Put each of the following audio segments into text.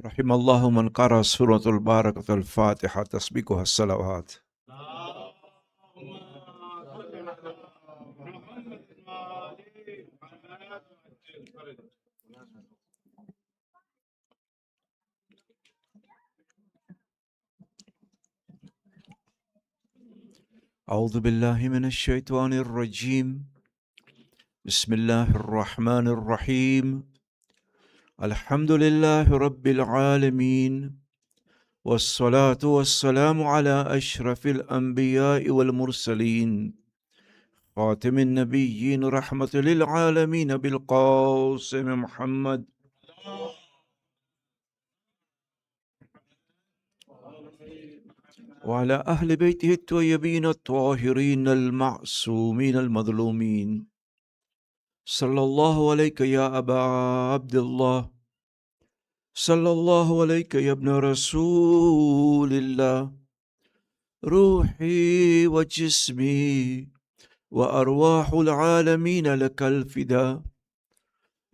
رحم الله من قرأ سورة الباركة الفاتحة تسبقها الصلوات. أعوذ بالله من الشيطان الرجيم. بسم الله الرحمن الرحيم. الحمد لله رب العالمين، والصلاة والسلام على أشرف الأنبياء والمرسلين، خاتم النبيين رحمة للعالمين بالقاسم محمد وعلى أهل بيته الطيبين الطاهرين المعصومين المظلومين. صلى الله عليك يا أبا عبد الله، صلى الله عليك يا ابن رسول الله، روحي وجسمي وأرواح العالمين لك الفداء،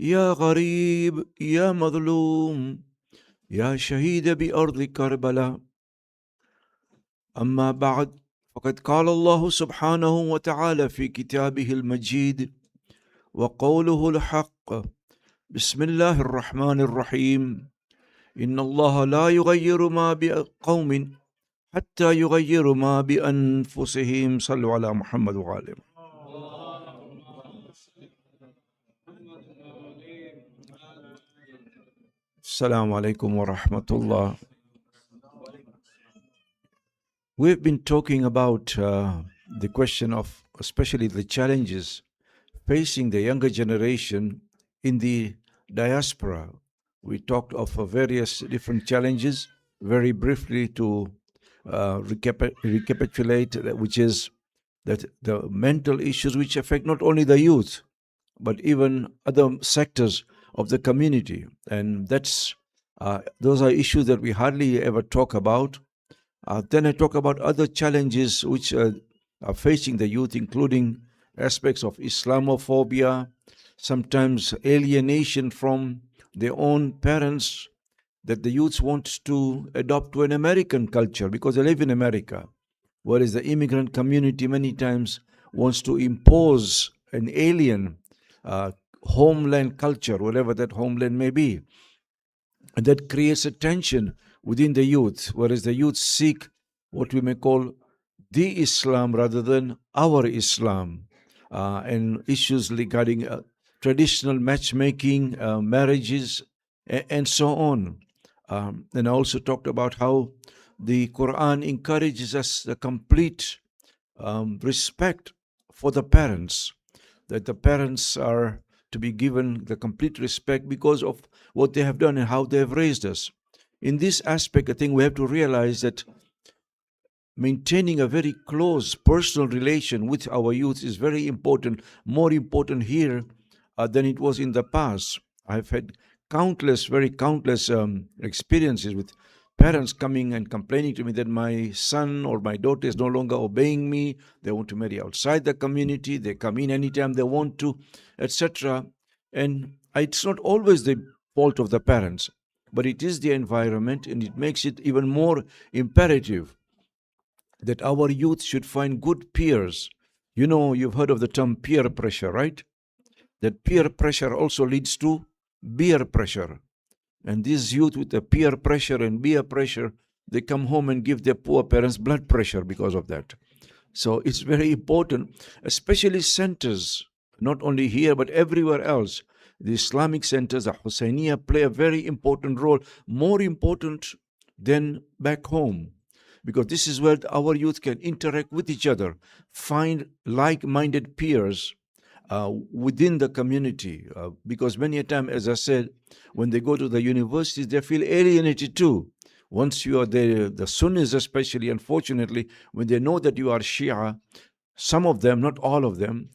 يا غريب يا مظلوم يا شهيد بأرض كربلاء. أما بعد، فقد قال الله سبحانه وتعالى في كتابه المجيد وقوله الحق: بسم الله الرحمن الرحيم. إن الله لا يغير ما بقوم حتى يغيروا ما بأنفسهم. صلوا على محمد وآله. Assalamu alaikum wa rahmatullah. We've been talking about the question of especially the challenges facing the younger generation in the diaspora. We talked of various different challenges very briefly to recapitulate, which is that the mental issues which affect not only the youth but even other sectors of the community, and those are issues that we hardly ever talk about. Then I talk about other challenges which are facing the youth, including aspects of Islamophobia, sometimes alienation from their own parents, that the youths want to adopt to an American culture because they live in America, whereas the immigrant community many times wants to impose an alien homeland culture, whatever that homeland may be. And that creates a tension within the youth, whereas the youth seek what we may call the Islam rather than our Islam, and issues regarding traditional matchmaking, marriages, and so on. And I also talked about how the Quran encourages us the complete respect for the parents, that the parents are to be given the complete respect because of what they have done and how they have raised us. In this aspect, I think we have to realize that maintaining a very close personal relation with our youth is very important, more important here than it was in the past. I've had very countless experiences with parents coming and complaining to me that my son or my daughter is no longer obeying me. They want to marry outside the community. They come in anytime they want to, etc. And it's not always the fault of the parents, but it is the environment, and it makes it even more imperative that our youth should find good peers. You know, you've heard of the term peer pressure, right? That peer pressure also leads to beer pressure. And these youth with the peer pressure and beer pressure, they come home and give their poor parents blood pressure because of that. So it's very important, especially centers, not only here but everywhere else. The Islamic centers, the Husseiniya, play a very important role, more important than back home, because this is where our youth can interact with each other, find like-minded peers within the community. Because many a time, as I said, when they go to the universities, they feel alienated too. Once you are there, the Sunnis especially, unfortunately, when they know that you are Shia, some of them, not all of them,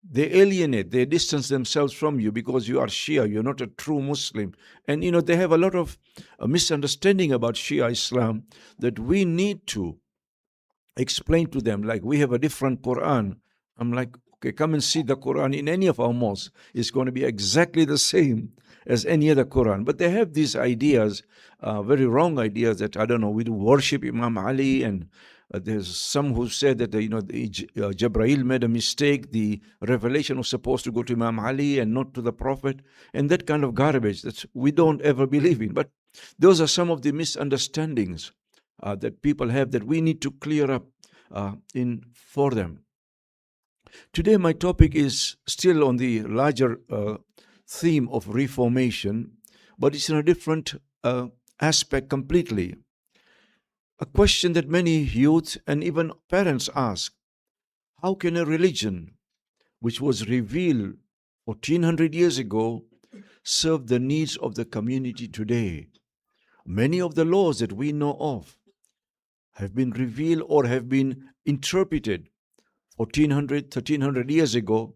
they alienate, they distance themselves from you because you are Shia, you're not a true Muslim. And they have a lot of misunderstanding about Shia Islam that we need to explain to them. Like, we have a different Quran. I'm like, Okay, come and see the Quran in any of our mosques. It's going to be exactly the same as any other Quran. But they have these ideas, very wrong ideas that, I don't know, we do worship Imam Ali, and there's some who said that, Jibreel made a mistake. The revelation was supposed to go to Imam Ali and not to the Prophet, and that kind of garbage that we don't ever believe in. But those are some of the misunderstandings that people have that we need to clear up in for them. Today, my topic is still on the larger theme of reformation, but it's in a different aspect completely. A question that many youth and even parents ask: how can a religion which was revealed 1400 years ago serve the needs of the community today? Many of the laws that we know of have been revealed or have been interpreted 1400, 1300 years ago,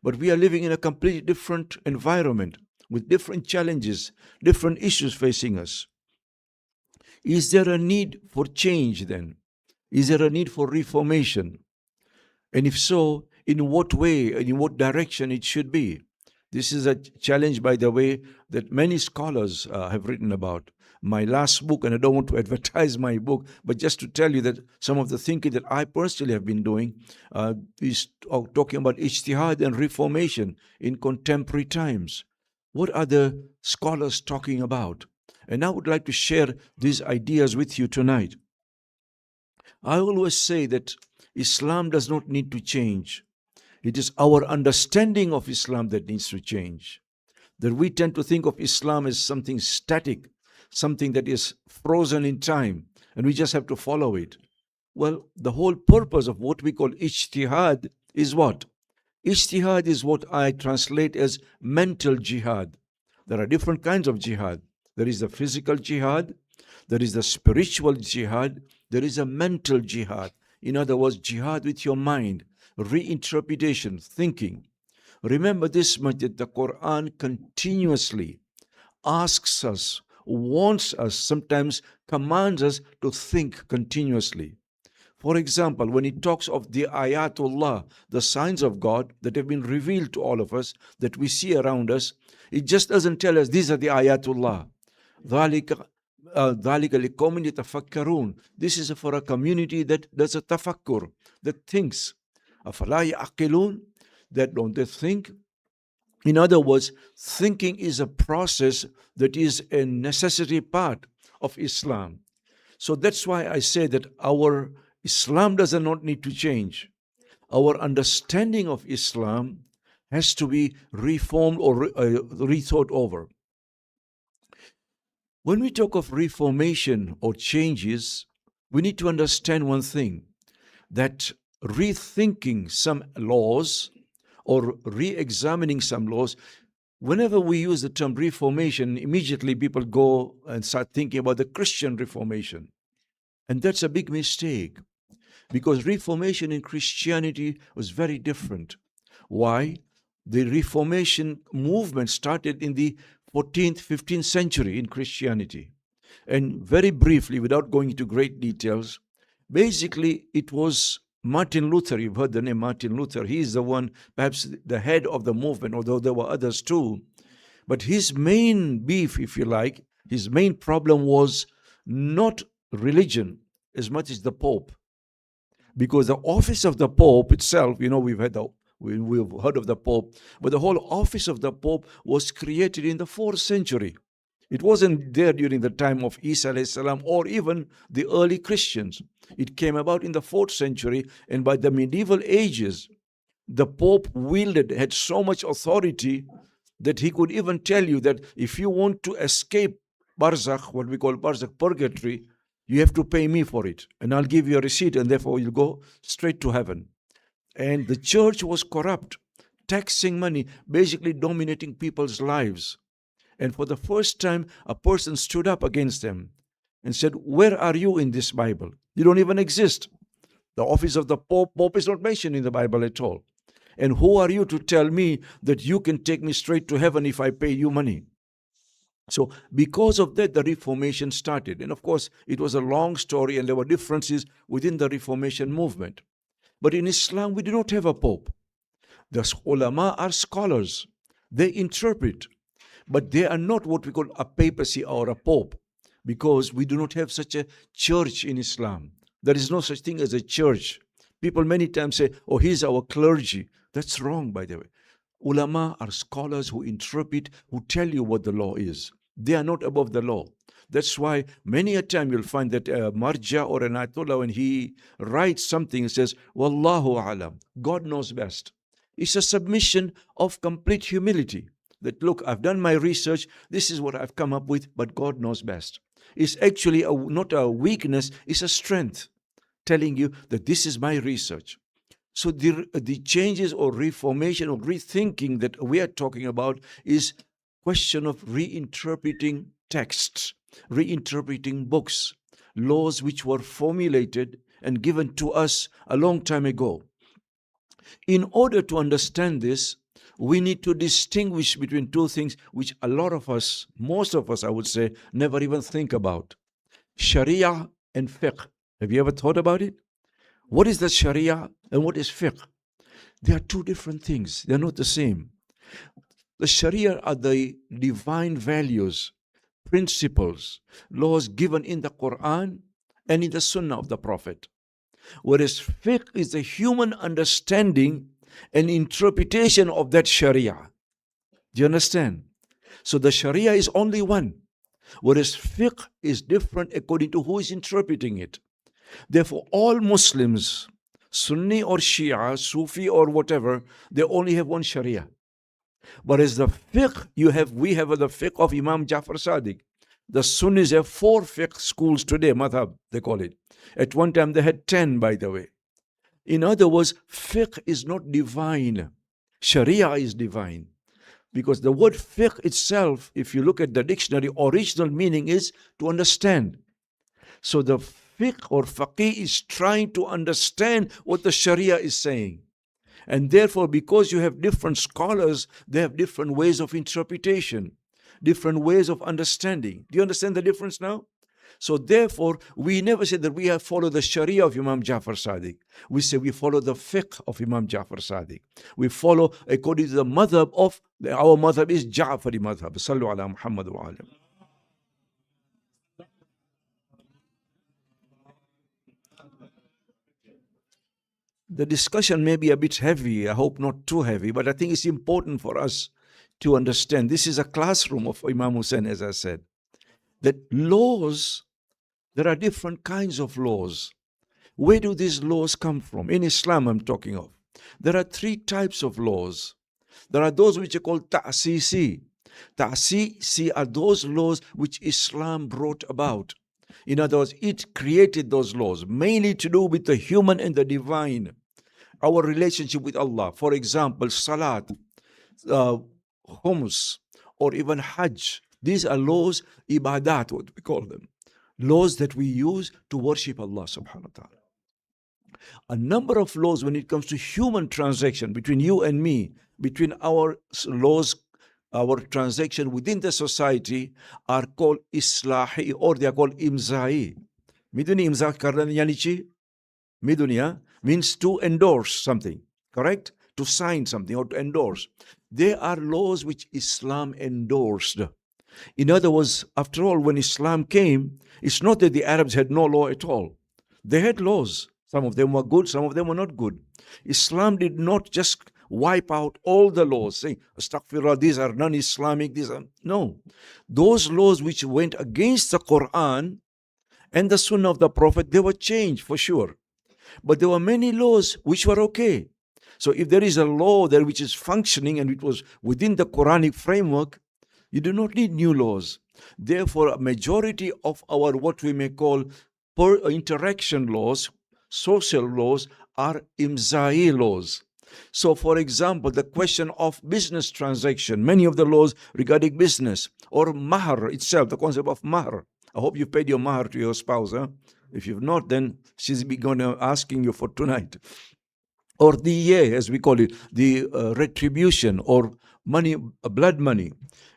but we are living in a completely different environment with different challenges, different issues facing us. Is there a need for change then? Is there a need for reformation? And if so, in what way and in what direction it should be? This is a challenge, by the way, that many scholars have written about. My last book, and I don't want to advertise my book, but just to tell you that some of the thinking that I personally have been doing is talking about ijtihad and reformation in contemporary times. What are the scholars talking about? And I would like to share these ideas with you tonight. I always say that Islam does not need to change. It is our understanding of Islam that needs to change. That we tend to think of Islam as something static, something that is frozen in time, and we just have to follow it. Well, the whole purpose of what we call ijtihad is what? Ijtihad is what I translate as mental jihad. There are different kinds of jihad. There is the physical jihad, there is the spiritual jihad, there is a mental jihad. In other words, jihad with your mind, reinterpretation, thinking. Remember this much, that the Quran continuously asks us, wants us, sometimes commands us to think continuously. For example, when it talks of the ayatullah, the signs of God that have been revealed to all of us, that we see around us, it just doesn't tell us these are the ayatullah. ذَلِكَ لِقَوْمٍ يَتَفَكَّرُونَ. This is for a community that does a tafakkur, that thinks. أَفَلَا يَعْقِلُونَ, that don't they think? In other words, thinking is a process that is a necessary part of Islam. So that's why I say that our Islam does not need to change. Our understanding of Islam has to be reformed or rethought over. When we talk of reformation or changes, we need to understand one thing, that rethinking some laws or re-examining some laws, whenever we use the term reformation, immediately people go and start thinking about the Christian Reformation. And that's a big mistake, because Reformation in Christianity was very different. Why? The Reformation movement started in the 14th, 15th century in Christianity. And very briefly, without going into great details, basically it was Martin Luther. You've heard the name Martin Luther. He is the one, perhaps the head of the movement, although there were others too. But his main beef, if you like, his main problem was not religion as much as the Pope. Because the office of the Pope itself, we've heard of the Pope, but the whole office of the Pope was created in the 4th century. It wasn't there during the time of Isa alayhi salam or even the early Christians. It came about in the 4th century, and by the medieval ages, the Pope had so much authority that he could even tell you that if you want to escape barzakh, what we call barzakh, purgatory, you have to pay me for it, and I'll give you a receipt, and therefore you'll go straight to heaven. And the church was corrupt, taxing money, basically dominating people's lives. And for the first time, a person stood up against them and said, where are you in this Bible? You don't even exist. The office of the Pope is not mentioned in the Bible at all. And who are you to tell me that you can take me straight to heaven if I pay you money? So because of that, the Reformation started. And of course, it was a long story, and there were differences within the Reformation movement. But in Islam, we do not have a Pope. The ulama are scholars. They interpret, but they are not what we call a papacy or a pope, because we do not have such a church in Islam. There is no such thing as a church. People many times say, oh, he's our clergy. That's wrong, by the way. Ulama are scholars who interpret, who tell you what the law is. They are not above the law. That's why many a time you'll find that a marja or an ayatollah, when he writes something, he says, Wallahu alam, God knows best. It's a submission of complete humility. That, look, I've done my research, this is what I've come up with, but God knows best. It's actually not a weakness, it's a strength, telling you that this is my research. So the changes or reformation or rethinking that we are talking about is question of reinterpreting texts, reinterpreting books, laws which were formulated and given to us a long time ago. In order to understand this, we need to distinguish between two things which a lot of us, most of us I would say, never even think about. Sharia and fiqh. Have you ever thought about it? What is the Sharia and what is fiqh? They are two different things. They are not the same. The Sharia are the divine values, principles, laws given in the Quran and in the Sunnah of the Prophet. Whereas fiqh is the human understanding and interpretation of that Sharia. Do you understand? So the Sharia is only one, whereas fiqh is different according to who is interpreting it. Therefore, all Muslims, Sunni or Shia, Sufi or whatever, they only have one Sharia. Whereas the fiqh we have the fiqh of Imam Jafar Sadiq. The Sunnis have 4 fiqh schools today, madhab they call it. At one time they had 10, by the way. In other words, fiqh is not divine. Sharia is divine. Because the word fiqh itself, if you look at the dictionary, original meaning is to understand. So the fiqh or faqih is trying to understand what the Sharia is saying. And therefore, because you have different scholars, they have different ways of interpretation, different ways of understanding. Do you understand the difference now? So therefore, we never say that we have followed the Sharia of Imam Jafar Sadiq. We say we follow the fiqh of Imam Jafar Sadiq. We follow according to the madhab of, our madhab is Ja'fari madhab. Sallu ala Muhammad wa alam. The discussion may be a bit heavy, I hope not too heavy, but I think it's important for us to understand. This is a classroom of Imam Hussein, as I said, that laws, there are different kinds of laws. Where do these laws come from? In Islam, I'm talking of. There are 3 types of laws. There are those which are called ta'sisi. Ta'sisi are those laws which Islam brought about. In other words, it created those laws, mainly to do with the human and the divine, our relationship with Allah. For example, salat, humus, or even hajj. These are laws, ibadat, what we call them. Laws that we use to worship Allah subhanahu wa ta'ala. A number of laws when it comes to human transaction between you and me, between our laws, our transaction within the society are called islahi or they are called imzai. Miduni imza karna yani chi? Miduni means to endorse something, correct? To sign something or to endorse. They are laws which Islam endorsed. In other words, after all, when Islam came, it's not that the Arabs had no law at all. They had laws. Some of them were good, some of them were not good. Islam did not just wipe out all the laws, saying, astaghfirullah, these are non-Islamic, these are... No. Those laws which went against the Quran and the Sunnah of the Prophet, they were changed for sure. But there were many laws which were okay. So if there is a law there which is functioning and it was within the Quranic framework, you do not need new laws. Therefore, a majority of our what we may call interaction laws, social laws, are imzai laws. So, for example, the question of business transaction, many of the laws regarding business, or mahr itself, the concept of mahr. I hope you've paid your mahr to your spouse. Huh? If you've not, then she's going to asking you for tonight. Or the as we call it, the retribution or money, blood money.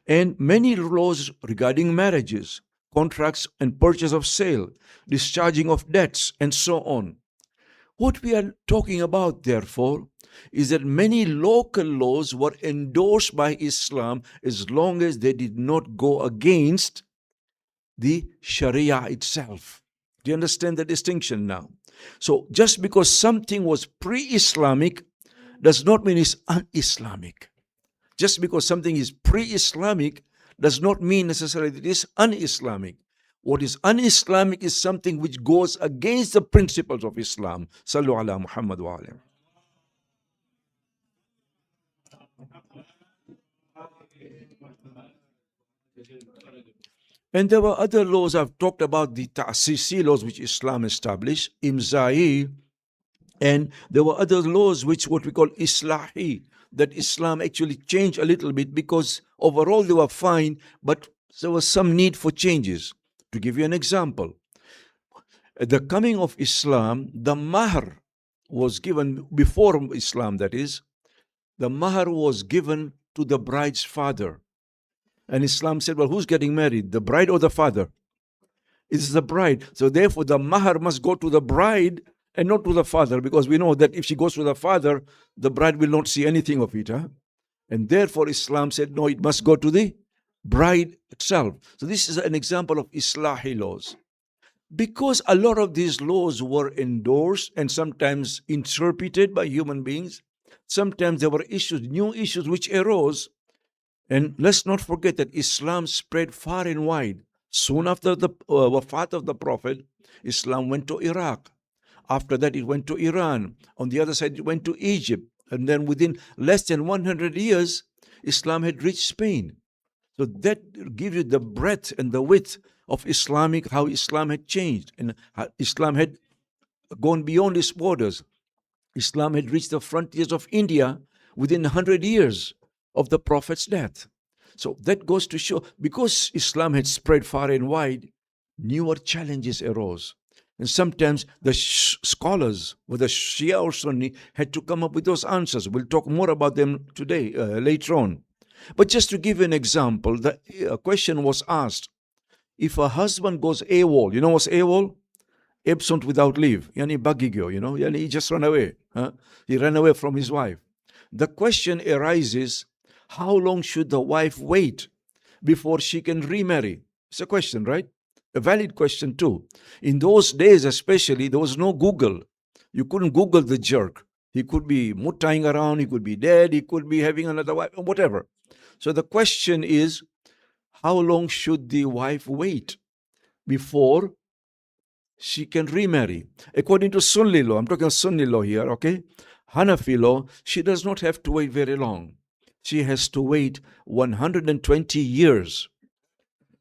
And many laws regarding marriages, contracts and purchase of sale, discharging of debts, and so on. What we are talking about, therefore, is that many local laws were endorsed by Islam as long as they did not go against the Sharia itself. Do you understand the distinction now? So just because something was pre-Islamic does not mean it's un-Islamic. Just because something is pre-Islamic does not mean necessarily it is un-Islamic. What is un-Islamic is something which goes against the principles of Islam. Sallu ala Muhammad wa alayhi. And there were other laws. I've talked about the Ta'sisi laws which Islam established, Imzai, and there were other laws which what we call Islahi, that Islam actually changed a little bit because overall they were fine, but there was some need for changes. To give you an example, at the coming of Islam, the mahr was given, before Islam that is, the mahr was given to the bride's father. And Islam said, well, who's getting married, the bride or the father? It's the bride. So therefore, the mahr must go to the bride and not to the father, because we know that if she goes to the father, the bride will not see anything of it. And therefore, Islam said, no, it must go to the bride itself. So this is an example of Islahi laws. Because a lot of these laws were endorsed and sometimes interpreted by human beings, sometimes there were issues, new issues which arose. And let's not forget that Islam spread far and wide. Soon after the wafat of the Prophet, Islam went to Iraq. After that, it went to Iran. On the other side, it went to Egypt. And then within less than 100 years, Islam had reached Spain. So that gives you the breadth and the width of Islamic, how Islam had changed. And how Islam had gone beyond its borders. Islam had reached the frontiers of India within 100 years of the Prophet's death. So that goes to show, because Islam had spread far and wide, newer challenges arose. And sometimes the scholars, whether Shia or Sunni, had to come up with those answers. We'll talk more about them today, later on. But just to give you an example, the question was asked, if a husband goes AWOL, you know what's AWOL? Absent without leave. Yani bagigyo, yani he just ran away. He ran away from his wife. The question arises, how long should the wife wait before she can remarry? It's a question, right? A valid question too. In those days especially, there was no Google. You couldn't Google the jerk. He could be muttering around, he could be dead, he could be having another wife, whatever. So the question is, how long should the wife wait before she can remarry? According to Sunni law, I'm talking Sunni law here, okay? Hanafi law, she does not have to wait very long. She has to wait 120 years.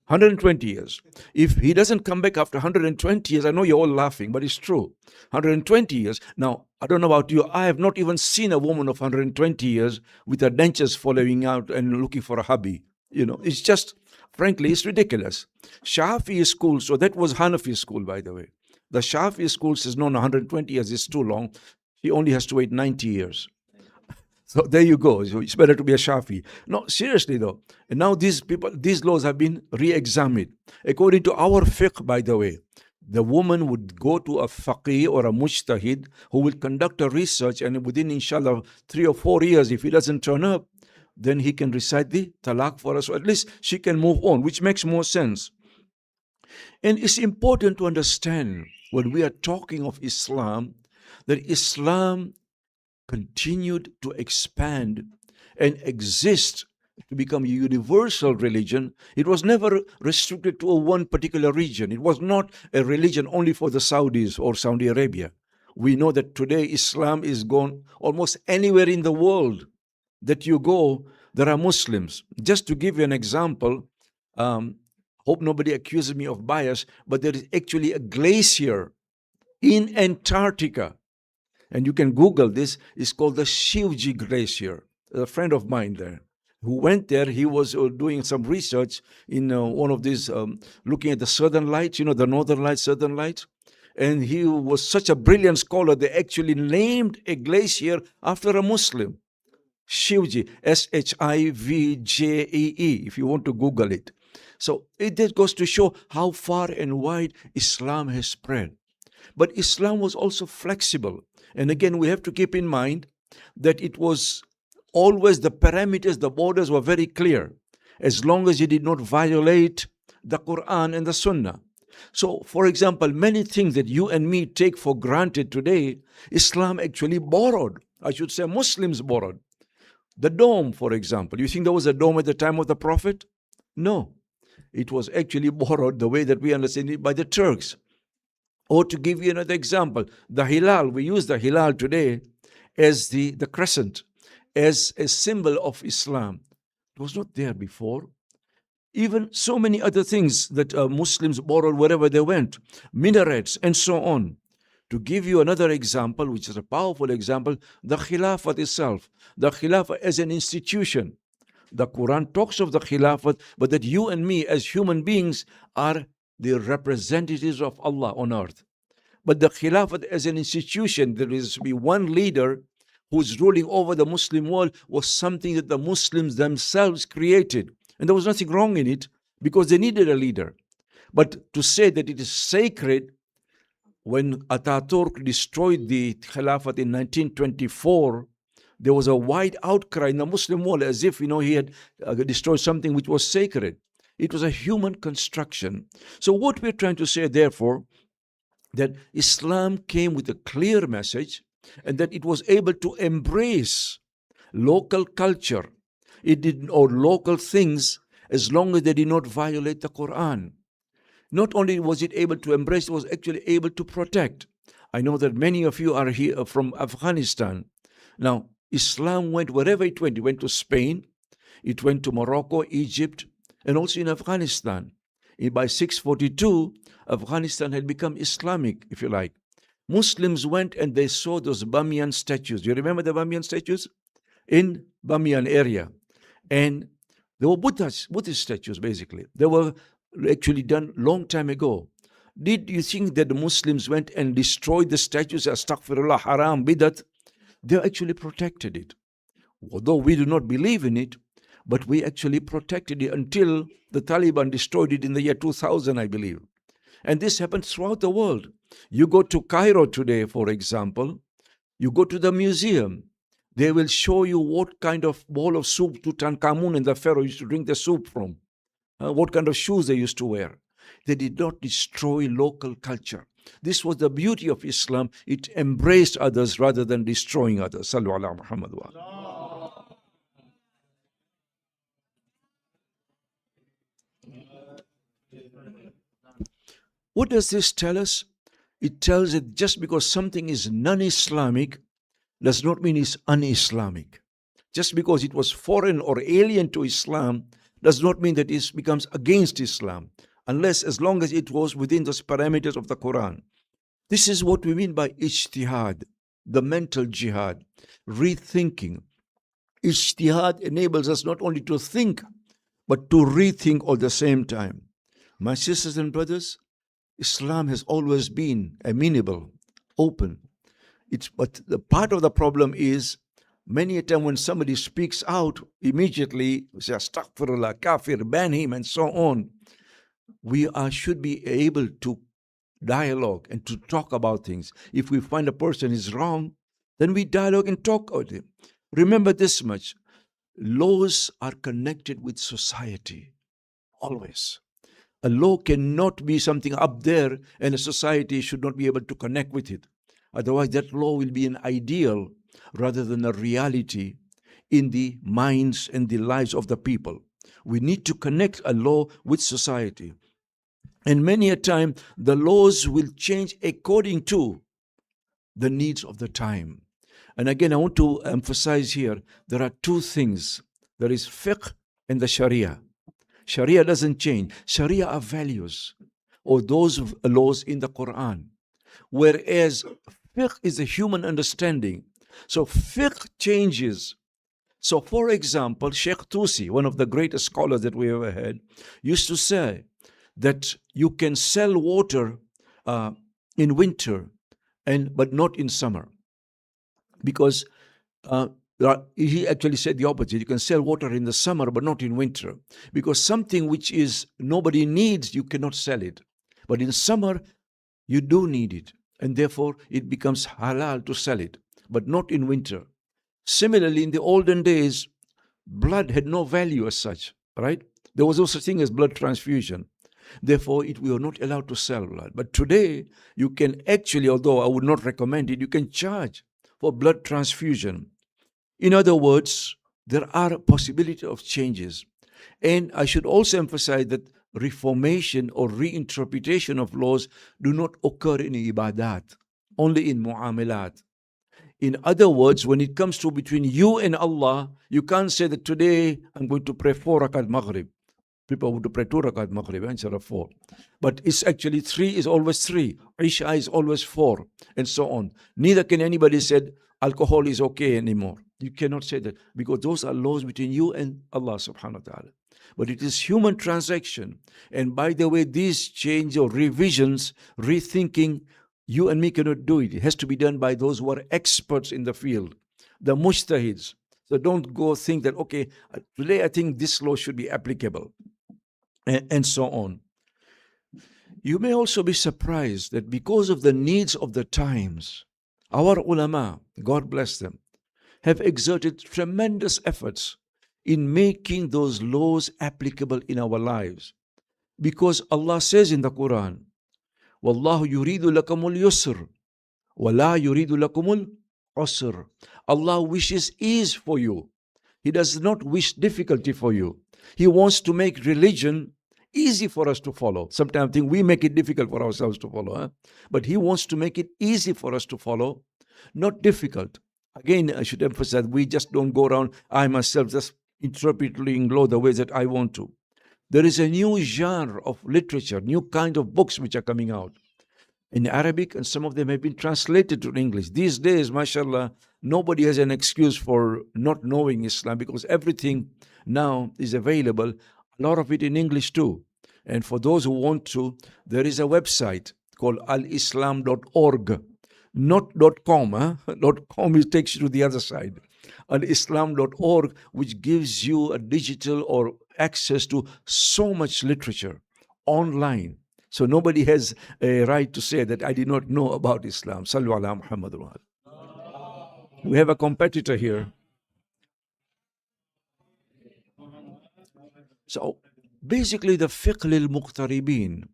120 years. If he doesn't come back after 120 years, I know you're all laughing, but it's true. 120 years. Now, I don't know about you, I have not even seen a woman of 120 years with her dentures falling out and looking for a hubby. It's just, frankly, it's ridiculous. Shafi school, so that was Hanafi school, by the way. The Shafi school says, no, 120 years is too long. He only has to wait 90 years. So there you go. So it's better to be a Shafi. No, seriously though. And now these laws have been re-examined. According to our fiqh, by the way, the woman would go to a faqih or a mujtahid who will conduct a research, and within, inshallah, 3 or 4 years, if he doesn't turn up, then he can recite the talaq for us. So at least she can move on, which makes more sense. And it's important to understand when we are talking of Islam, that Islam continued to expand and exist to become a universal religion. It was never restricted to one particular region. It was not a religion only for the Saudis or Saudi Arabia. We know that today Islam is gone almost anywhere in the world that you go, there are Muslims. Just to give you an example, hope nobody accuses me of bias, but there is actually a glacier in Antarctica. And you can Google this. It's called the Shivji Glacier. A friend of mine there who went there, he was doing some research in one of these, looking at the southern lights, the northern lights, southern lights. And he was such a brilliant scholar, they actually named a glacier after a Muslim. Shivji, Shivjee, if you want to Google it. So it just goes to show how far and wide Islam has spread. But Islam was also flexible. And again, we have to keep in mind that it was always the parameters, the borders were very clear, as long as you did not violate the Quran and the Sunnah. So, for example, many things that you and me take for granted today, Islam actually borrowed. I should say Muslims borrowed. The dome, for example. You think there was a dome at the time of the Prophet? No. It was actually borrowed the way that we understand it by the Turks. Or to give you another example, the hilal, we use the hilal today as the crescent, as a symbol of Islam. It was not there before. Even so many other things that Muslims borrowed wherever they went, minarets and so on. To give you another example, which is a powerful example, the Khilafat itself. The Khilafat as an institution. The Quran talks of the Khilafat, but that you and me as human beings are the representatives of Allah on earth. But the Khilafat as an institution, there is to be one leader who's ruling over the Muslim world, was something that the Muslims themselves created. And there was nothing wrong in it because they needed a leader. But to say that it is sacred, when Ataturk destroyed the Khilafat in 1924, there was a wide outcry in the Muslim world as if, he had destroyed something which was sacred. It was a human construction. So what we're trying to say, therefore, that Islam came with a clear message and that it was able to embrace local culture, or local things, as long as they did not violate the Quran. Not only was it able to embrace, it was actually able to protect. I know that many of you are here from Afghanistan. Now, Islam went wherever it went. It went to Spain, it went to Morocco, Egypt, and also in Afghanistan. By 642, Afghanistan had become Islamic, if you like. Muslims went and they saw those Bamiyan statues. You remember the Bamiyan statues? In Bamiyan area. And they were Buddhist statues, basically. They were actually done long time ago. Did you think that the Muslims went and destroyed the statues? Astaghfirullah, haram, bidat. They actually protected it. Although we do not believe in it, but we actually protected it until the Taliban destroyed it in the year 2000, I believe. And this happens throughout the world. You go to Cairo today, for example, you go to the museum, they will show you what kind of bowl of soup Tutankhamun and the Pharaoh used to drink the soup from, what kind of shoes they used to wear. They did not destroy local culture. This was the beauty of Islam. It embraced others rather than destroying others. Sallu ala Muhammad wa. What does this tell us? It tells that just because something is non-Islamic does not mean it's un-Islamic. Just because it was foreign or alien to Islam does not mean that it becomes against Islam, as long as it was within those parameters of the Quran. This is what we mean by ijtihad, the mental jihad, rethinking. Ijtihad enables us not only to think, but to rethink all the same time. My sisters and brothers, Islam has always been amenable, open. But the part of the problem is, many a time when somebody speaks out, immediately we say, astaghfirullah, kafir, ban him, and so on. We should be able to dialogue and to talk about things. If we find a person is wrong, then we dialogue and talk about him. Remember this much, laws are connected with society, always. A law cannot be something up there and a society should not be able to connect with it. Otherwise, that law will be an ideal rather than a reality in the minds and the lives of the people. We need to connect a law with society. And many a time, the laws will change according to the needs of the time. And again, I want to emphasize here, there are two things. There is fiqh and the Sharia. Sharia doesn't change. Sharia are values or those laws in the Quran. Whereas fiqh is a human understanding. So fiqh changes. So for example, Sheikh Tusi, one of the greatest scholars that we ever had, used to say that you can sell water in winter but not in summer. Because he actually said the opposite. You can sell water in the summer but not in winter. Because something which is nobody needs, you cannot sell it. But in summer, you do need it. And therefore, it becomes halal to sell it, but not in winter. Similarly, in the olden days, blood had no value as such, right? There was no such thing as blood transfusion. Therefore, we were not allowed to sell blood. But today, you can actually, although I would not recommend it, you can charge for blood transfusion. In other words, there are a possibility of changes. And I should also emphasize that reformation or reinterpretation of laws do not occur in ibadat, only in muamalat. In other words, when it comes to between you and Allah, you can't say that today I'm going to pray 4 rakat Maghrib. People would pray 2 rakat Maghrib instead of 4. But it's actually 3 is always 3. Isha is always 4, and so on. Neither can anybody say alcohol is okay anymore. You cannot say that because those are laws between you and Allah subhanahu wa ta'ala. But it is human transaction. And by the way, these change or revisions, rethinking, you and me cannot do it. It has to be done by those who are experts in the field, the mujtahids. So don't go think that, okay, today I think this law should be applicable, and so on. You may also be surprised that because of the needs of the times, our ulama, God bless them, have exerted tremendous efforts in making those laws applicable in our lives. Because Allah says in the Quran, Wallahu yuridu lakumul yusr, wa la yuridu lakumul usr. Allah wishes ease for you. He does not wish difficulty for you. He wants to make religion easy for us to follow. Sometimes I think we make it difficult for ourselves to follow. But He wants to make it easy for us to follow, not difficult. Again, I should emphasize, we just don't go around, I myself just interpreting law the way that I want to. There is a new genre of literature, new kind of books which are coming out in Arabic, and some of them have been translated to English. These days, mashallah, nobody has an excuse for not knowing Islam because everything now is available, a lot of it in English too. And for those who want to, there is a website called alislam.org. Not .com, .com it takes you to the other side. Alislam.org, which gives you a digital or access to so much literature online. So nobody has a right to say that I did not know about Islam. Sallu ala Muhammad. We have a competitor here. So basically the fiqh lil muqtaribin,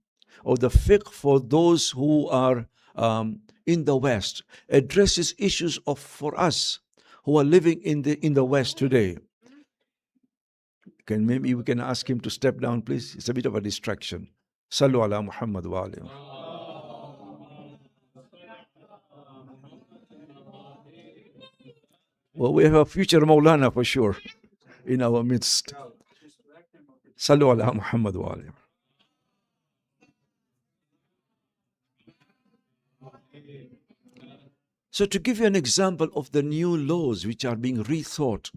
or the fiqh for those who are in the West, addresses issues for us who are living in the West today. Maybe we can ask him to step down, please. It's a bit of a distraction. Sallu ala Muhammad wa alayhi. Well, we have a future Maulana for sure in our midst. Sallu ala Muhammad wa alayhi. So to give you an example of the new laws which are being rethought,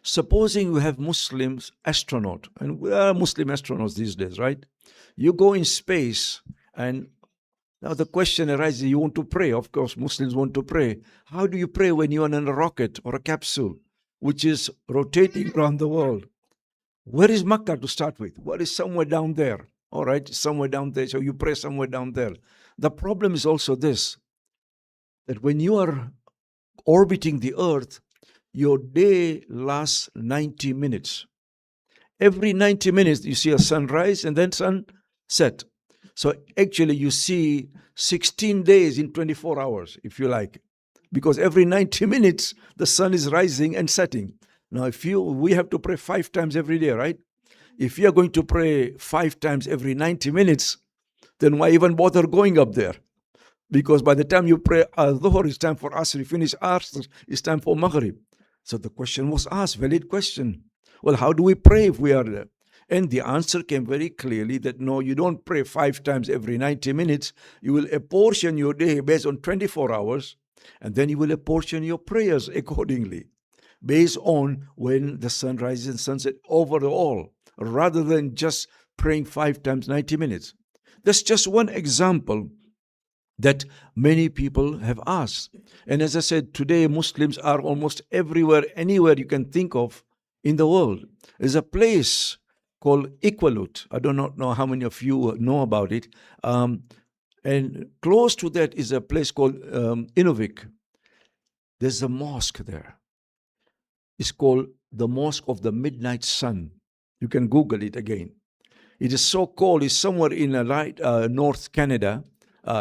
supposing you have Muslims astronaut, and we are Muslim astronauts these days, right? You go in space, and now the question arises, you want to pray. Of course, Muslims want to pray. How do you pray when you're in a rocket or a capsule which is rotating around the world? Where is Makkah to start with? What is somewhere down there? All right, somewhere down there. So you pray somewhere down there. The problem is also this, that when you are orbiting the earth, your day lasts 90 minutes. Every 90 minutes, you see a sunrise and then sunset. So actually, you see 16 days in 24 hours, if you like, because every 90 minutes, the sun is rising and setting. Now, we have to pray 5 times every day, right? If you are going to pray 5 times every 90 minutes, then why even bother going up there? Because by the time you pray Dhuhr, it's time for Asr. You finish Asr, it's time for Maghrib. So the question was asked, valid question. Well, how do we pray if we are there? And the answer came very clearly that no, you don't pray 5 times every 90 minutes. You will apportion your day based on 24 hours, and then you will apportion your prayers accordingly, based on when the sun rises and sunset overall, rather than just praying 5 times 90 minutes. That's just one example that many people have asked. And as I said, today Muslims are almost everywhere, anywhere you can think of in the world. There's a place called Iqalut. I do not know how many of you know about it. And close to that is a place called Inuvik. There's a mosque there. is called the Mosque of the Midnight Sun. You can Google it again. It is so cold. It's somewhere in North Canada,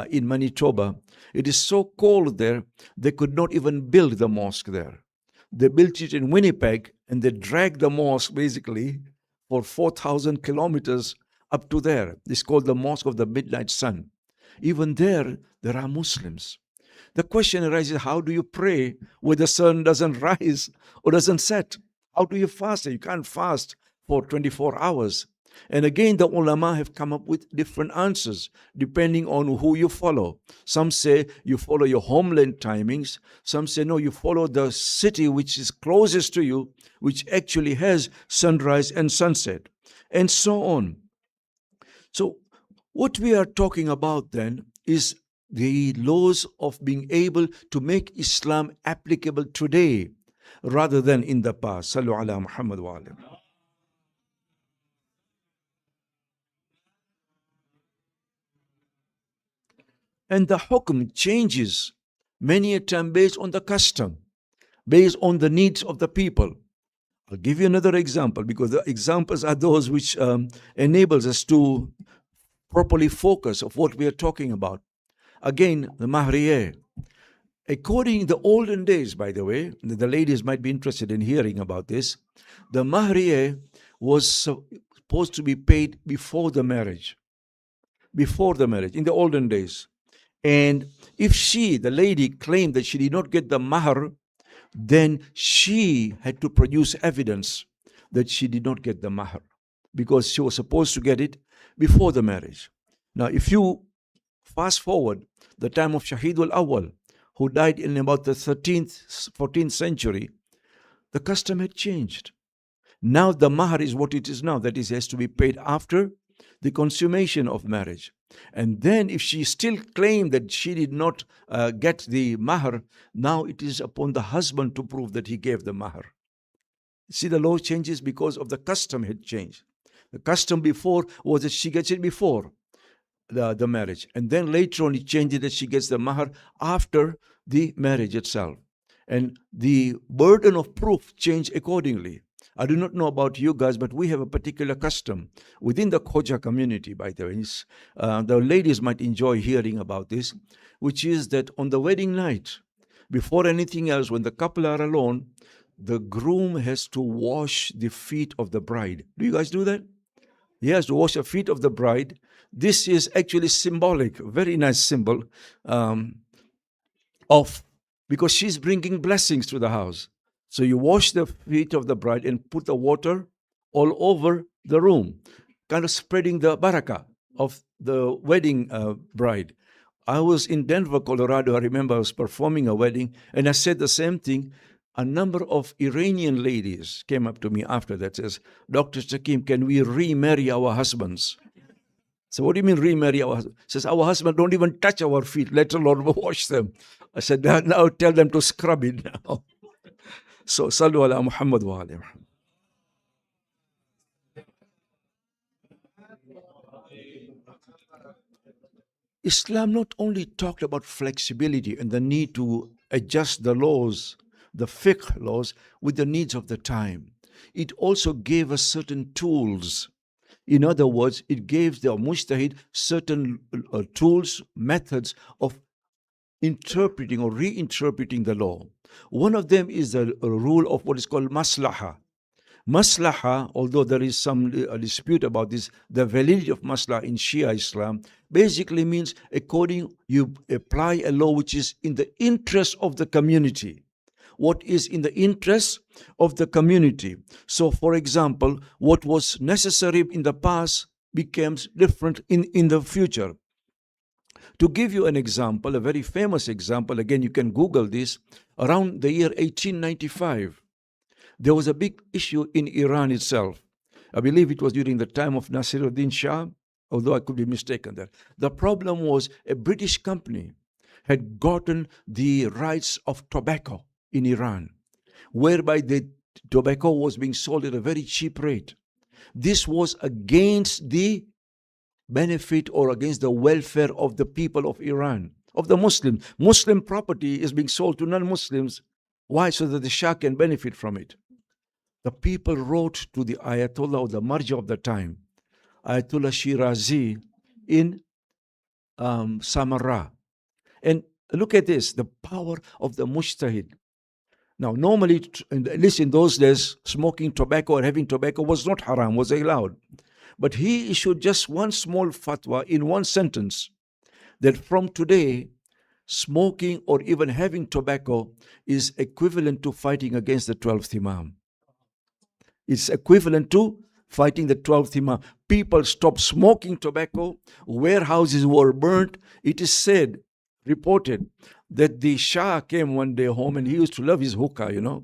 in Manitoba. It is so cold there, they could not even build the mosque there. They built it in Winnipeg, and they dragged the mosque basically for 4,000 kilometers up to there. It's called the Mosque of the Midnight Sun. Even there are Muslims. The question arises, how do you pray where the sun doesn't rise or doesn't set? How do you fast? You can't fast for 24 hours. And again, the ulama have come up with different answers depending on who you follow. Some say you follow your homeland timings. Some say no, you follow the city which is closest to you, which actually has sunrise and sunset, and so on. So what we are talking about then is the laws of being able to make Islam applicable today rather than in the past. Sallu ala Muhammad wa alim. And the hukm changes many a time based on the custom, based on the needs of the people. I'll give you another example because the examples are those which enables us to properly focus of what we are talking about. Again, the mahriye. According to the olden days, by the way, the ladies might be interested in hearing about this. The mahriye was supposed to be paid before the marriage. Before the marriage, in the olden days. And if she, the lady, claimed that she did not get the mahr, then she had to produce evidence that she did not get the mahr because she was supposed to get it before the marriage. Now, if you fast forward the time of Shahidul Awwal, who died in about the 13th, 14th century, the custom had changed. Now the mahr is what it is now, that is, it has to be paid after the consummation of marriage. And then if she still claimed that she did not get the mahr, now it is upon the husband to prove that he gave the mahr. See, the law changes because of the custom had changed. The custom before was that she gets it before the marriage. And then later on it changes that she gets the mahr after the marriage itself. And the burden of proof changed accordingly. I do not know about you guys, but we have a particular custom within the Khoja community, by the way. The ladies might enjoy hearing about this, which is that on the wedding night, before anything else, when the couple are alone, the groom has to wash the feet of the bride. Do you guys do that? He has to wash the feet of the bride. This is actually symbolic, very nice symbol of, because she's bringing blessings to the house. So you wash the feet of the bride and put the water all over the room, kind of spreading the barakah of the wedding bride. I was in Denver, Colorado. I remember I was performing a wedding, and I said the same thing. A number of Iranian ladies came up to me after that, says, Dr. Takim, can we remarry our husbands? So what do you mean remarry our husbands? Says, our husband don't even touch our feet, let alone wash them. I said, now tell them to scrub it now. So, Sallu ala Muhammad wa alim. Islam not only talked about flexibility and the need to adjust the laws, the fiqh laws, with the needs of the time. It also gave us certain tools. In other words, it gave the mujtahid certain tools, methods of interpreting or reinterpreting the law. One of them is the rule of what is called maslaha. Maslaha, although there is some dispute about this, the validity of maslaha in Shia Islam basically means you apply a law which is in the interest of the community. What is in the interest of the community. So, for example, what was necessary in the past becomes different in the future. To give you an example, a very famous example, again, you can Google this, around the year 1895, there was a big issue in Iran itself. I believe it was during the time of Nasiruddin Shah, although I could be mistaken there. The problem was a British company had gotten the rights of tobacco in Iran, whereby the tobacco was being sold at a very cheap rate. This was against the benefit or against the welfare of the people of Iran, of the Muslims. Muslim property is being sold to non-Muslims. Why? So that the Shah can benefit from it. the people wrote to the Ayatollah or the Marja of the time, Ayatollah Shirazi, in Samarra. And look at this, the power of the Mujtahid. Now, normally, at least in those days, smoking tobacco or having tobacco was not haram, was allowed. But he issued just one small fatwa in one sentence that from today, smoking or even having tobacco is equivalent to fighting against the 12th Imam. It's equivalent to fighting the 12th Imam. People stopped smoking tobacco, warehouses were burnt. It is said, reported, that the Shah came one day home and he used to love his hookah,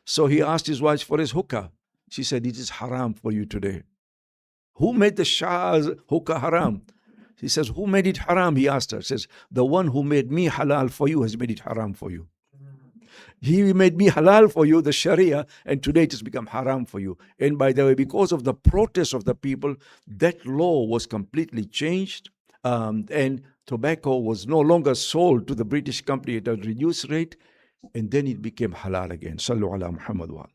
So he asked his wife for his hookah. She said, it is haram for you today. Who made the Shah's hookah haram? He says, who made it haram? He asked her. He says, the one who made me halal for you has made it haram for you. He made me halal for you, the Sharia, and today it has become haram for you. And by the way, because of the protest of the people, that law was completely changed, and tobacco was no longer sold to the British company at a reduced rate, and then it became halal again. Sallu ala Muhammad wa.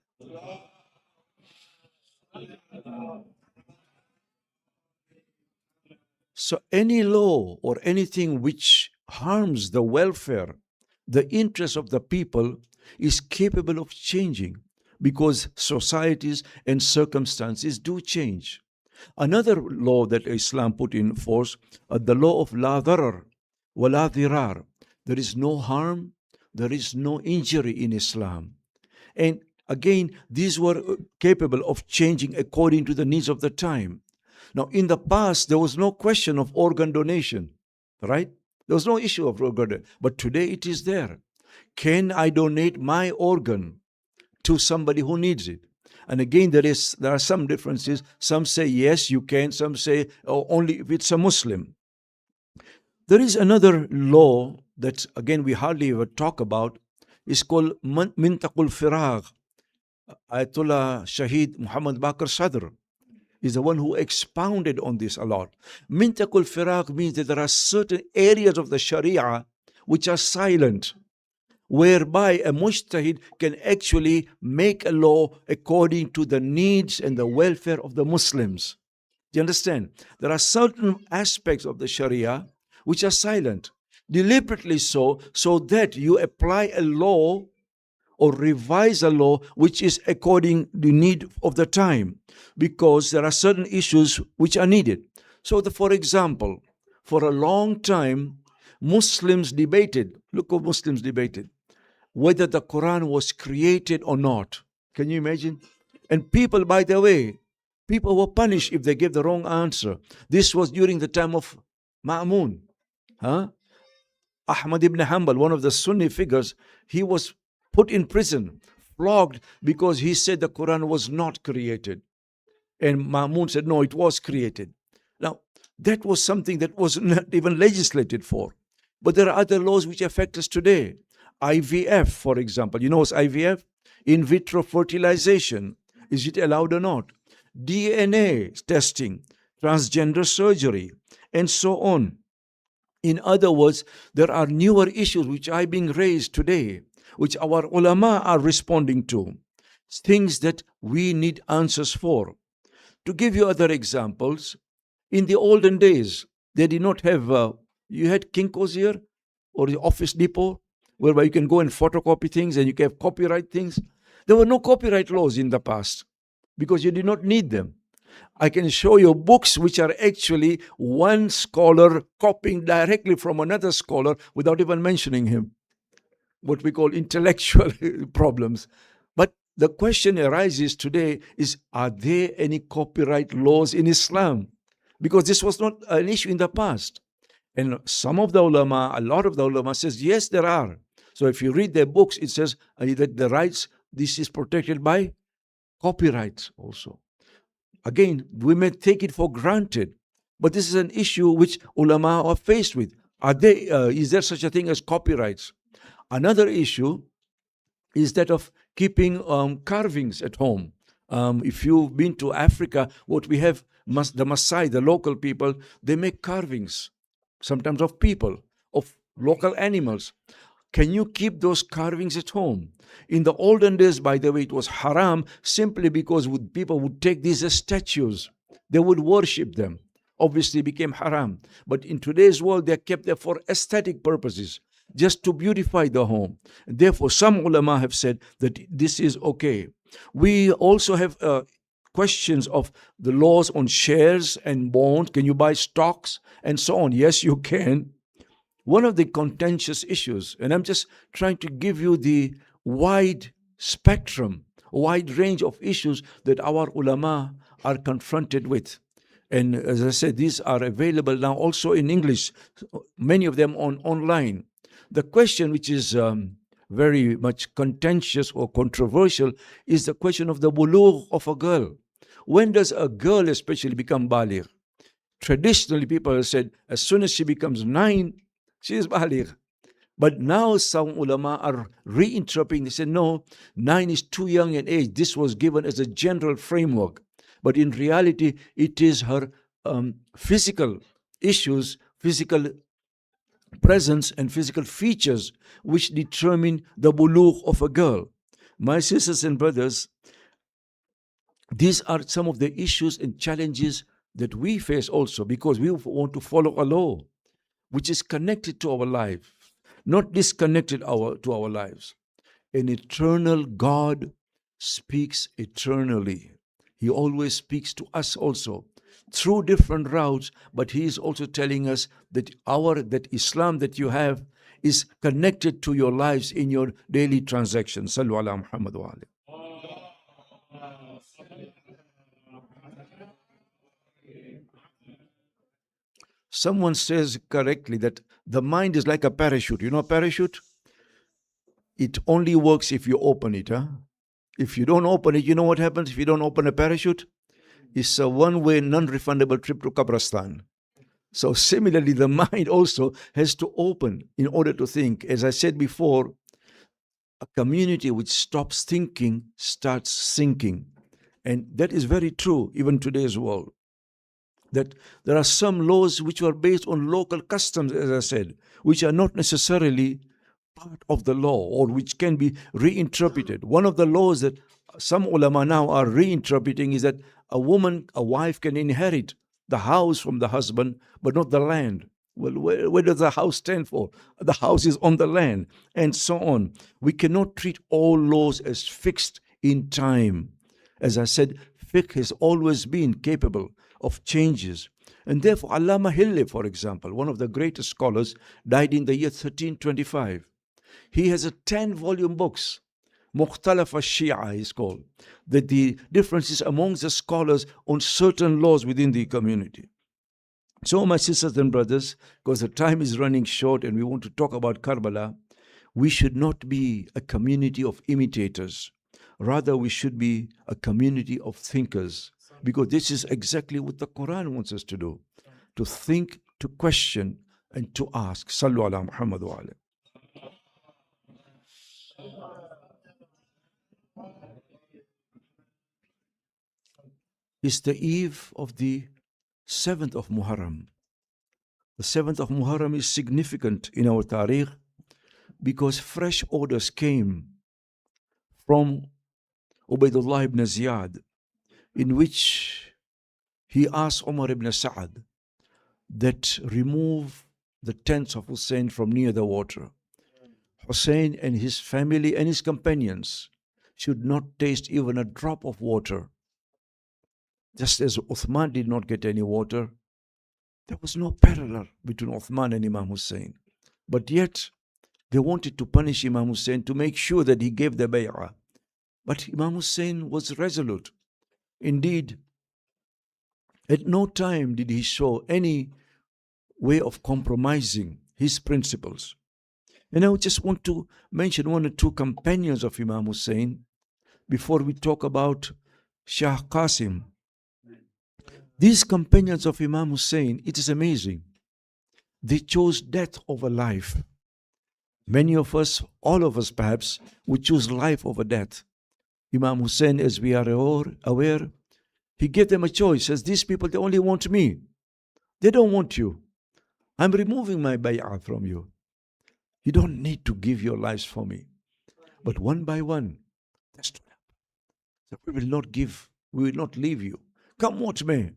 So any law or anything which harms the welfare, the interests of the people is capable of changing because societies and circumstances do change. Another law that Islam put in force, the law of la darar wa la dirar. There is no harm, there is no injury in Islam. And again, these were capable of changing according to the needs of the time. Now, in the past, there was no question of organ donation, right? There was no issue of organ donation. But today it is there. Can I donate my organ to somebody who needs it? And again, there are some differences. Some say yes, you can. Some say only if it's a Muslim. There is another law that, again, we hardly ever talk about. It's called Mintakul Firagh. Ayatollah Shaheed Muhammad Bakr Sadr is the one who expounded on this a lot. Mintakul Firagh means that there are certain areas of the Sharia which are silent, whereby a mujtahid can actually make a law according to the needs and the welfare of the Muslims. Do you understand? There are certain aspects of the Sharia which are silent, deliberately so that you apply a law or revise a law which is according to the need of the time, because there are certain issues which are needed. So, for example, for a long time, Muslims debated, whether the Quran was created or not. Can you imagine? And people, by the way, people were punished if they gave the wrong answer. This was during the time of Ma'mun. Ahmad ibn Hanbal, one of the Sunni figures, he was put in prison, flogged, because he said the Quran was not created. And Ma'mun said, no, it was created. Now, that was something that was not even legislated for. But there are other laws which affect us today. IVF, for example. You know what's IVF? In vitro fertilization. Is it allowed or not? DNA testing, transgender surgery, and so on. In other words, there are newer issues which are being raised today, which our ulama are responding to. Things that we need answers for. To give you other examples, in the olden days, they did not have, you had Kinko's here, or the Office Depot, whereby you can go and photocopy things and you can have copyright things. There were no copyright laws in the past because you did not need them. I can show you books which are actually one scholar copying directly from another scholar without even mentioning him. What we call intellectual problems. But the question arises today is, are there any copyright laws in Islam? Because this was not an issue in the past. And some of the ulama, a lot of the ulama says, yes, there are. So if you read their books, it says that the rights, this is protected by copyrights also. Again, we may take it for granted, but this is an issue which ulama are faced with. Is there such a thing as copyrights? Another issue is that of keeping carvings at home. If you've been to Africa, what we have, the Maasai, the local people, they make carvings, sometimes of people, of local animals. Can you keep those carvings at home? In the olden days, by the way, it was haram simply because people would take these as statues. They would worship them. Obviously, it became haram. But in today's world, they're kept there for aesthetic purposes, just to beautify the home. Therefore, some ulama have said that this is okay. We also have questions of the laws on shares and bonds. Can you buy stocks and so on? Yes, you can. One of the contentious issues, and I'm just trying to give you the wide spectrum, wide range of issues that our ulama are confronted with. And as I said, these are available now also in English, many of them online. The question which is very much contentious or controversial is the question of the bulugh of a girl. When does a girl especially become baligh? Traditionally, people have said as soon as she becomes 9, she is baligh. But now some ulama are reinterpreting. They say, no, 9 is too young an age. This was given as a general framework. But in reality, it is her physical issues, physical presence, and physical features which determine the bulugh of a girl. My sisters and brothers, these are some of the issues and challenges that we face also, because we want to follow a law which is connected to our life, not disconnected to our lives. An eternal God speaks eternally. He always speaks to us also through different routes, but He is also telling us that that Islam that you have is connected to your lives in your daily transactions. Sallu ala Muhammad wa alayhi. Someone says correctly that the mind is like a parachute. You know a parachute? It only works if you open it. Huh? If you don't open it, you know what happens if you don't open a parachute? It's a one-way, non-refundable trip to Kabristan. So similarly, the mind also has to open in order to think. As I said before, a community which stops thinking starts sinking. And that is very true even today's world. That there are some laws which are based on local customs, as I said, which are not necessarily part of the law or which can be reinterpreted. One of the laws that some ulama now are reinterpreting is that a wife can inherit the house from the husband, but not the land. Well, where does the house stand for? The house is on the land, and so on. We cannot treat all laws as fixed in time. As I said, fiqh has always been capable of changes. And therefore, Allama Hille, for example, one of the greatest scholars, died in the year 1325. He has a 10-volume books, Mukhtalaf al-Shia is called, that the differences amongst the scholars on certain laws within the community. So, my sisters and brothers, because the time is running short and we want to talk about Karbala, we should not be a community of imitators. Rather, we should be a community of thinkers, because this is exactly what the Quran wants us to do, to think, to question, and to ask. Sallu ala Muhammad wa alayhi. It's the eve of the 7th of Muharram. The 7th of Muharram is significant in our tariq because fresh orders came from Ubaidullah ibn Ziyad, in which he asked Umar ibn Sa'ad that remove the tents of Hussein from near the water. Hussein and his family and his companions should not taste even a drop of water. Just as Uthman did not get any water, there was no parallel between Uthman and Imam Hussein. But yet, they wanted to punish Imam Hussein to make sure that he gave the bay'ah. But Imam Hussein was resolute. Indeed, at no time did he show any way of compromising his principles. And I just want to mention one or two companions of Imam Hussein before we talk about Shah Qasim. These companions of Imam Hussein, it is amazing. They chose death over life. Many of us, all of us perhaps, would choose life over death. Imam Hussein, as we are aware, he gave them a choice. Says, these people, they only want me. They don't want you. I'm removing my bay'ah from you. You don't need to give your lives for me. But one by one, that's what happened. We will not give, we will not leave you. Come what may,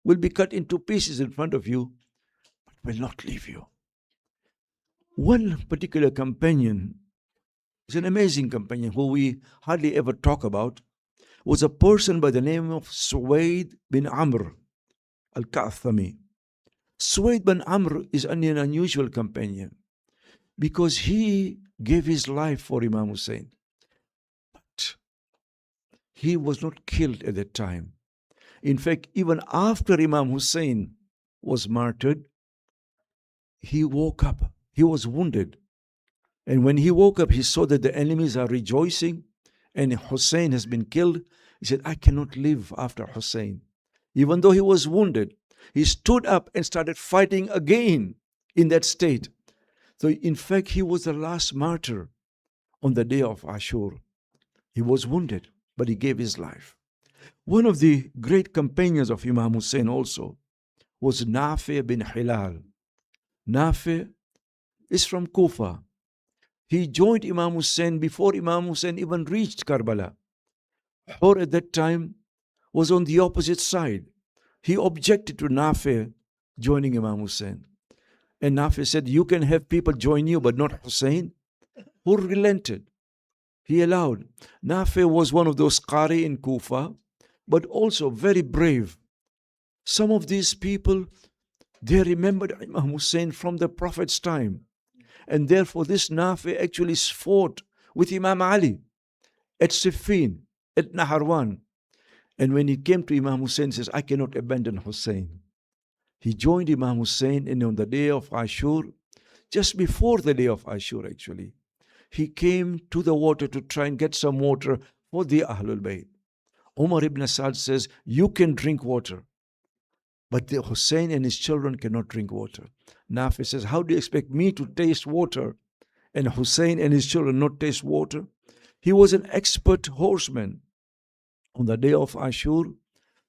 we'll be cut into pieces in front of you, but will not leave you. One particular companion is an amazing companion who we hardly ever talk about, was a person by the name of Suwaid bin Amr al-Ka'thami. Suwaid bin Amr is an unusual companion because he gave his life for Imam Hussein. But he was not killed at that time. In fact, even after Imam Hussein was martyred, he woke up. He was wounded. And when he woke up, he saw that the enemies are rejoicing and Hussein has been killed. He said, I cannot live after Hussein. Even though he was wounded, he stood up and started fighting again in that state. So in fact, he was the last martyr on the day of Ashur. He was wounded, but he gave his life. One of the great companions of Imam Hussein also was Nafi bin Hilal. Nafi is from Kufa. He joined Imam Hussein before Imam Hussein even reached Karbala. Hur at that time was on the opposite side. He objected to Nafi joining Imam Hussein. And Nafi said, you can have people join you, but not Hussein. Hur relented. He allowed. Nafi was one of those Qari in Kufa, but also very brave. Some of these people, they remembered Imam Hussein from the Prophet's time. And therefore this Nafi actually fought with Imam Ali at Siffin, at Naharwan. And when he came to Imam Hussein, he says, I cannot abandon Hussein. He joined Imam Hussein, and on the day of Ashur, just before the day of Ashur actually, he came to the water to try and get some water for the Ahlul Bayt. Umar ibn Asad says, you can drink water, but the Hussein and his children cannot drink water. Nafi says, how do you expect me to taste water and Hussein and his children not taste water? He was an expert horseman. On the day of Ashur,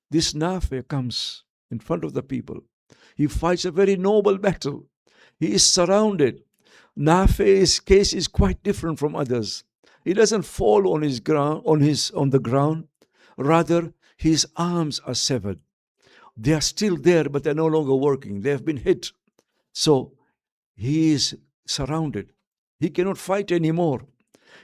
this Nafi comes in front of the people. He fights a very noble battle. He is surrounded. Nafi's case is quite different from others. He doesn't fall on the ground. Rather, his arms are severed. They are still there, but they're no longer working. They have been hit. So he is surrounded. He cannot fight anymore.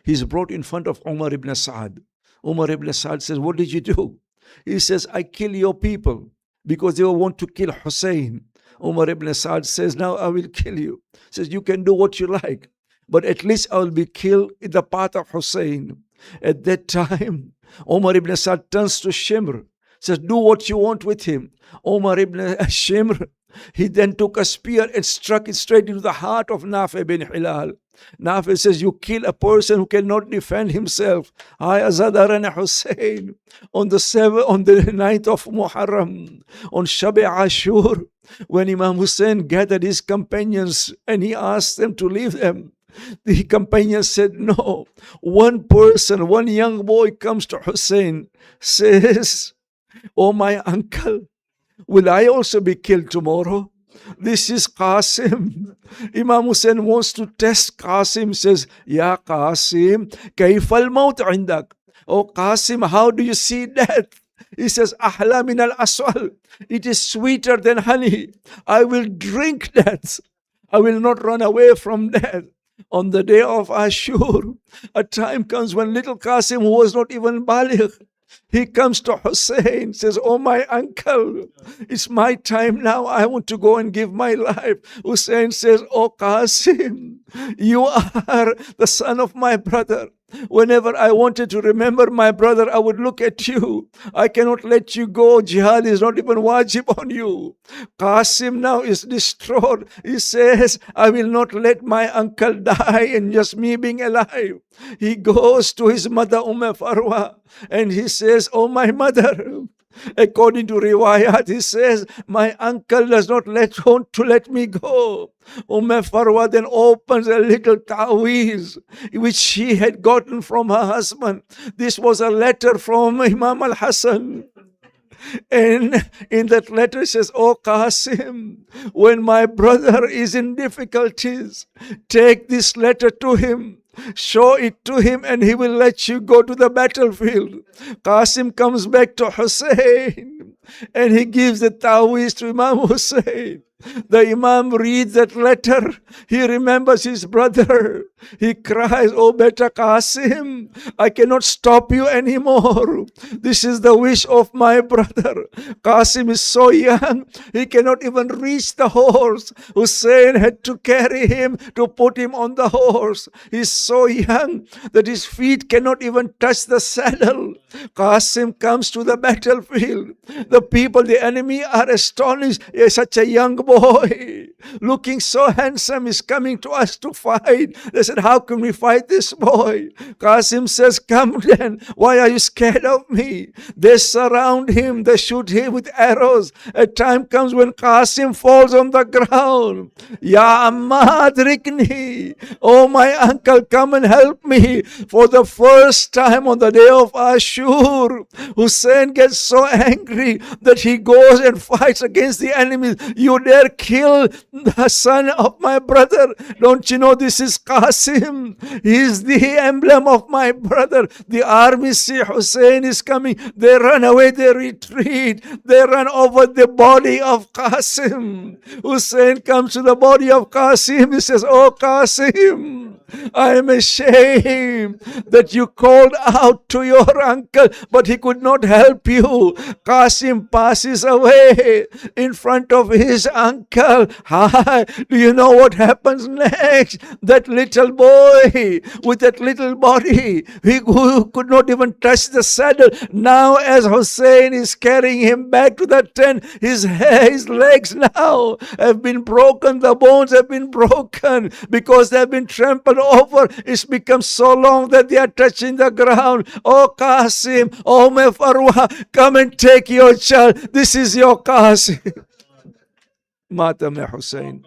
He's brought in front of Umar ibn Sa'ad. Umar ibn Sa'ad says, what did you do? He says, I kill your people because they want to kill Hussein. Umar ibn Sa'ad says, now I will kill you. He says, you can do what you like, but at least I will be killed in the path of Hussein. At that time, Umar ibn Sa'ad turns to Shimr, says, do what you want with him. Umar ibn Shimr, he then took a spear and struck it straight into the heart of Nafi bin Hilal. Nafi says, you kill a person who cannot defend himself. I Azadar Hussein on the 9th of Muharram, on Shab-e Ashur, when Imam Hussein gathered his companions and he asked them to leave them. The companions said, no. One person, one young boy comes to Hussein, says, oh my uncle, will I also be killed tomorrow? This is Qasim. Imam Hussein wants to test Qasim, says, Ya Qasim, kayfa al-maut indak? Oh Qasim, how do you see death? He says, Ahla min al-aswal. It is sweeter than honey. I will drink death. I will not run away from death. On the day of Ashur, a time comes when little Qasim, who was not even baligh, he comes to Hussein, says, oh my uncle, it's my time now. I want to go and give my life. Hussein says, oh Qasim, you are the son of my brother. Whenever I wanted to remember my brother, I would look at you. I cannot let you go. Jihad is not even wajib on you. Qasim now is distraught. He says, I will not let my uncle die and just me being alive. He goes to his mother Farwa and he says, oh my mother, according to riwayat, he says, my uncle does not want to let me go. Farwa then opens a little ta'weez which she had gotten from her husband. This was a letter from Imam al-Hassan. And in that letter it says, "Oh Qasim, when my brother is in difficulties, take this letter to him. Show it to him and he will let you go to the battlefield." Qasim comes back to Hussein and he gives the taweez to Imam Hussein. The Imam reads that letter. He remembers his brother. He cries, "Oh, better Qasim, I cannot stop you anymore. This is the wish of my brother." Qasim is so young, he cannot even reach the horse. Hussein had to carry him to put him on the horse. He's so young that his feet cannot even touch the saddle. Qasim comes to the battlefield. The people, the enemy, are astonished. Such a young boy, looking so handsome, is coming to us to fight. They said, "How can we fight this boy?" Qasim says, "Come then. Why are you scared of me?" They surround him. They shoot him with arrows. A time comes when Qasim falls on the ground. "Ya Amma adrikni." "Oh, my uncle, come and help me." For the first time on the day of Ashur, Hussein gets so angry that he goes and fights against the enemies. "You dare kill the son of my brother? Don't you know this is Qasim? He is the emblem of my brother." The army see Hussein is coming. They run away, they retreat. They run over the body of Qasim. Hussein comes to the body of Qasim. He says, "Oh Qasim, I am ashamed that you called out to your uncle, but he could not help you." Qasim passes away in front of his uncle. Hi, do you know what happens next? That little boy with that little body, who could not even touch the saddle. Now as Hussein is carrying him back to the tent, his legs now have been broken. The bones have been broken because they have been trampled over. It's become so long that they are touching the ground. "Oh Qasim, oh my Farwa, come and take your child. This is your Qasim." Mata mein Hussein.